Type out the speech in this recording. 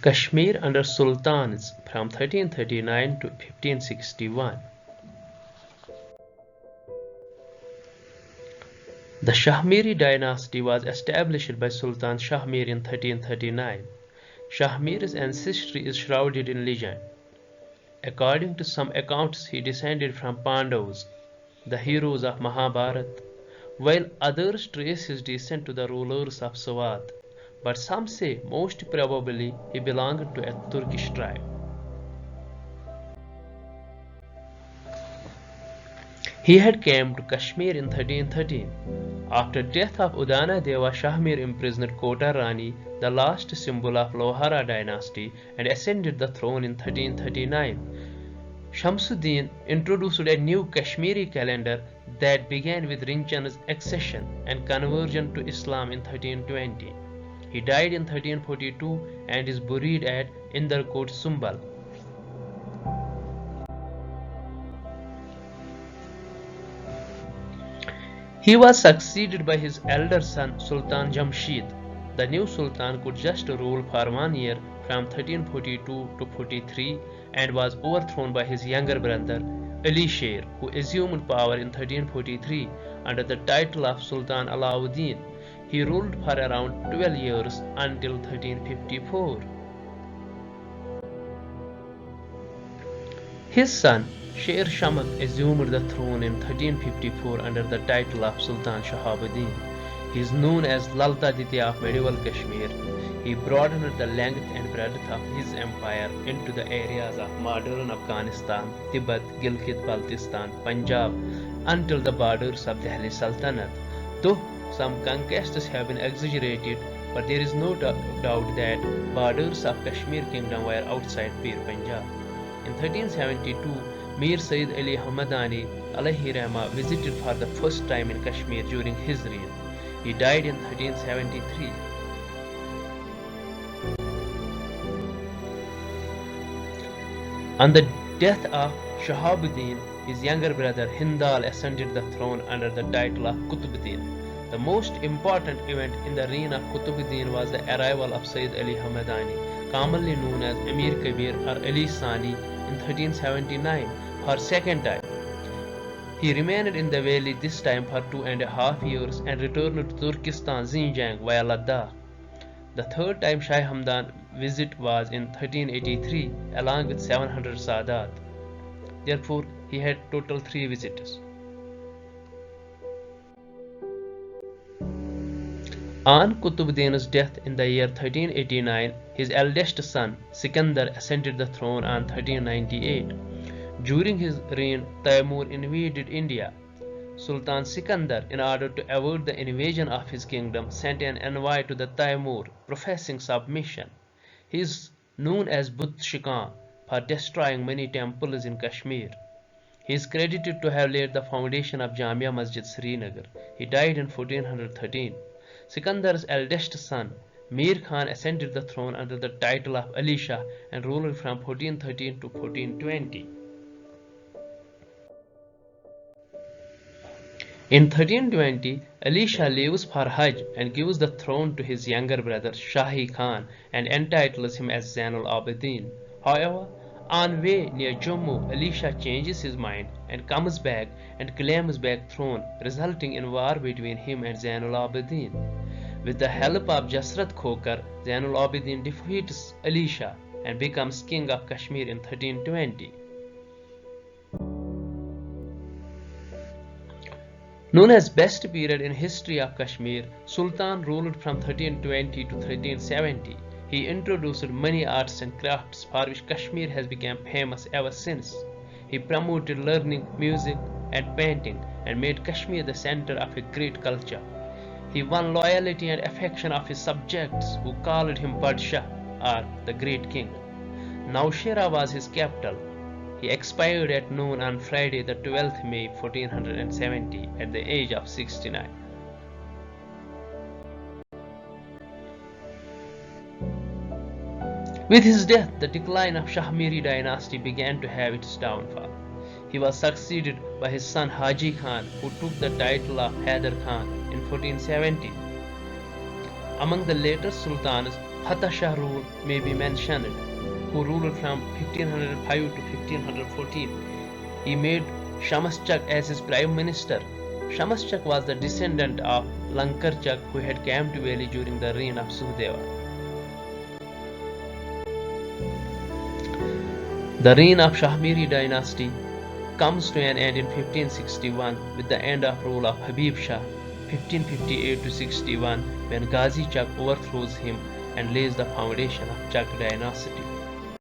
Kashmir under Sultans from 1339 to 1561. The Shahmiri Dynasty was established by Sultan Shahmir in 1339. Shahmir's ancestry is shrouded in legend. According to some accounts, he descended from Pandavas, the heroes of Mahabharata, while others trace his descent to the rulers of Swat. But some say most probably he belonged to a Turkish tribe. He had come to Kashmir in 1313. After death of Udana Deva, Shahmir imprisoned Kota Rani, the last symbol of Lohara dynasty, and ascended the throne in 1339. Shamsuddin introduced a new Kashmiri calendar that began with Rinchan's accession and conversion to Islam in 1320. He died in 1342 and is buried at Inderkot, Sumbal. He was succeeded by his elder son Sultan Jamshid. The new Sultan could just rule for 1 year from 1342 to 43 and was overthrown by his younger brother Ali Sher, who assumed power in 1343 under the title of Sultan Alauddin. He ruled for around 12 years until 1354. His son Sher Shamak assumed the throne in 1354 under the title of Sultan Shahabuddin. He is known as Lalta-Aditya of medieval Kashmir. He broadened the length and breadth of his empire into the areas of modern Afghanistan, Tibet, Gilgit-Baltistan, Punjab, until the borders of Delhi Sultanate. Though some conquests have been exaggerated, but there is no doubt that borders of Kashmir kingdom were outside Pir Punjab. In 1372, Mir Sayyid Ali Hamadani alayhi rahma visited for the first time in Kashmir during his reign. He died in 1373. On the death of Shahabuddin, his younger brother Hindal ascended the throne under the title of Qutubuddin. The most important event in the reign of Qutubuddin was the arrival of Sayyid Ali Hamadani, commonly known as Amir Kabir or Ali Sani, in 1379 for second time. He remained in the valley this time for 2.5 years and returned to Turkestan Xinjiang via Ladakh. The third time Shah Hamdan visit was in 1383 along with 700 Sadat. Therefore, he had total 3 visitors. On Qutubuddin's death in the year 1389, his eldest son Sikandar ascended the throne on 1398. During his reign, Taimur invaded India. Sultan Sikandar, in order to avoid the invasion of his kingdom, sent an envoy to the Taimur professing submission. He is known as Butt Shikan for destroying many temples in Kashmir. He is credited to have laid the foundation of Jamia Masjid Srinagar. He died in 1413. Sikandar's eldest son, Mir Khan, ascended the throne under the title of Ali Shah and ruled from 1413 to 1420. In 1320, Ali Shah leaves for Hajj and gives the throne to his younger brother Shahi Khan and entitles him as Zainul Abidin. However, on way near Jammu, Ali Shah changes his mind and comes back and claims back throne, resulting in war between him and Zainul Abidin. With the help of Jasrat Khokar, Zainul Abidin defeats Ali Shah and becomes king of Kashmir in 1320. Known as best period in history of Kashmir, Sultan ruled from 1320 to 1370. He introduced many arts and crafts for which Kashmir has become famous ever since. He promoted learning, music, and painting and made Kashmir the center of a great culture. He won loyalty and affection of his subjects, who called him Badshah, or the Great King. Naushera was his capital. He expired at noon on Friday, the 12th May 1470, at the age of 69. With his death, the decline of Shahmiri Dynasty began to have its downfall. He was succeeded by his son Haji Khan, who took the title of Haider Khan in 1470. Among the later sultans, Fatah Shah rule may be mentioned, who ruled from 1505 to 1514. He made Shamash-Chak as his prime minister. Shamash-Chak was the descendant of Lankar-Chak, who had come to Delhi during the reign of Suhdeva. The reign of Shahmiri Dynasty comes to an end in 1561 with the end of rule of Habib Shah, 1558 to 61, when Ghazi Chak overthrows him and lays the foundation of Chak dynasty.